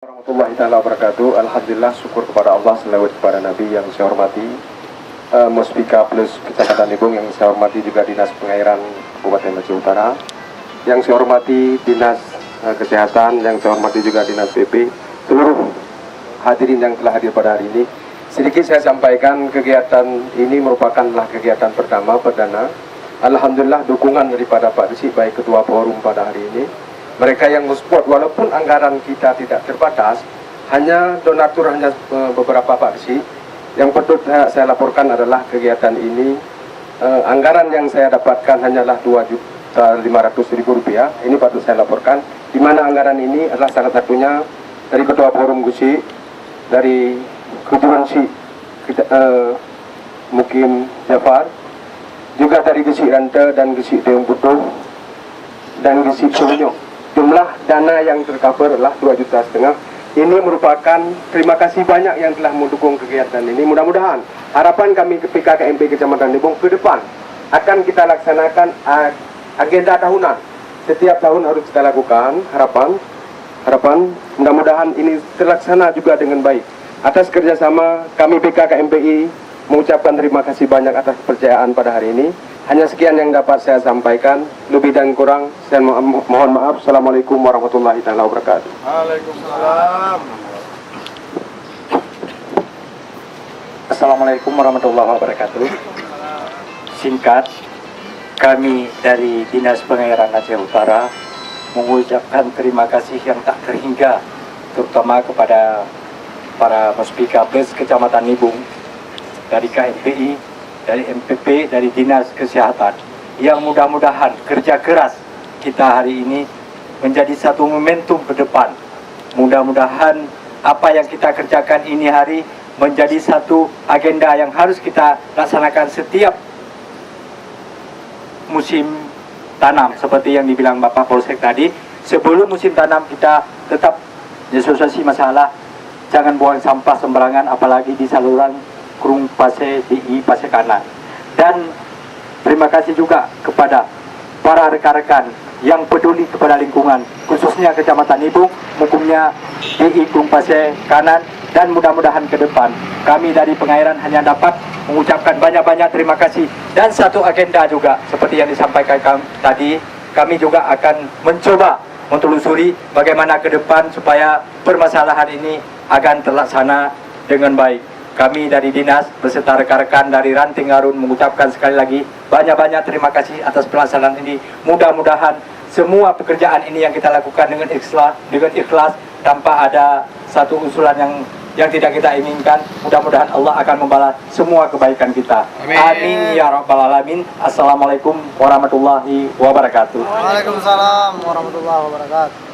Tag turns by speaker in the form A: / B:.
A: Warahmatullahi taala wabarakatuh. Alhamdulillah, syukur kepada Allah, selawat kepada Nabi yang saya hormati, Muspika plus Kecamatan Libung yang saya hormati, juga Dinas Pengairan Kabupaten Aceh Utara yang saya hormati, Dinas Kesehatan yang saya hormati, juga Dinas PP, seluruh hadirin yang telah hadir pada hari ini. Sedikit saya sampaikan, kegiatan ini merupakanlah kegiatan pertama perdana. Alhamdulillah, dukungan daripada Pak Desi, baik Ketua Forum pada hari ini, mereka yang mensupport, walaupun anggaran kita tidak terbatas, hanya donatur hanya beberapa Pak Desi. Yang perlu saya laporkan adalah kegiatan ini, anggaran yang saya dapatkan hanyalah Rp2.500.000. Ini patut saya laporkan, di mana anggaran ini adalah salah satunya dari Ketua Forum Gusi, dari Ketua Si Mukim Jafar, juga dari Gesi Rante dan Gesi Deung Butuh dan Gesi Sunyok. Jumlah dana yang tercover adalah 2,5 juta. Ini merupakan terima kasih banyak yang telah mendukung kegiatan ini. Mudah-mudahan harapan kami ke PKKMP Kecamatan Libung ke depan akan kita laksanakan agenda tahunan. Setiap tahun harus kita lakukan. Harapan mudah-mudahan ini terlaksana juga dengan baik. Atas kerjasama kami PKKMPI mengucapkan terima kasih banyak atas kepercayaan pada hari ini. Hanya sekian yang dapat saya sampaikan. Lebih dan kurang saya mohon maaf. Assalamualaikum warahmatullahi wabarakatuh.
B: Waalaikumsalam.
C: Assalamualaikum warahmatullahi wabarakatuh. Singkat, kami dari Dinas Pengairan Aceh Utara mengucapkan terima kasih yang tak terhingga, terutama kepada para Muspika Plus Kecamatan Libung, dari KMPI, dari MPP, dari Dinas Kesehatan, yang mudah-mudahan kerja keras kita hari ini menjadi satu momentum ke depan. Mudah-mudahan apa yang kita kerjakan ini hari menjadi satu agenda yang harus kita laksanakan setiap musim tanam, seperti yang dibilang Bapak Polsek tadi. Sebelum musim tanam kita tetap disosialisasi masalah jangan buang sampah sembarangan, apalagi di saluran Kurung Pase DI Pase Kanan. Dan terima kasih juga kepada para rekan-rekan yang peduli kepada lingkungan, khususnya Kecamatan Libung, hukumnya DI Kurung Pase Kanan. Dan mudah-mudahan ke depan kami dari Pengairan hanya dapat mengucapkan banyak-banyak terima kasih. Dan satu agenda juga seperti yang disampaikan tadi, kami juga akan mencoba mentelusuri bagaimana ke depan supaya permasalahan ini akan terlaksana dengan baik. Kami dari Dinas beserta rekan-rekan dari Ranting Harun mengucapkan sekali lagi banyak-banyak terima kasih atas pelaksanaan ini. Mudah-mudahan semua pekerjaan ini yang kita lakukan dengan ikhlas tanpa ada satu usulan yang tidak kita inginkan. Mudah-mudahan Allah akan membalas semua kebaikan kita. Amin ya rabbal alamin. Assalamualaikum warahmatullahi wabarakatuh.
B: Waalaikumsalam warahmatullahi wabarakatuh.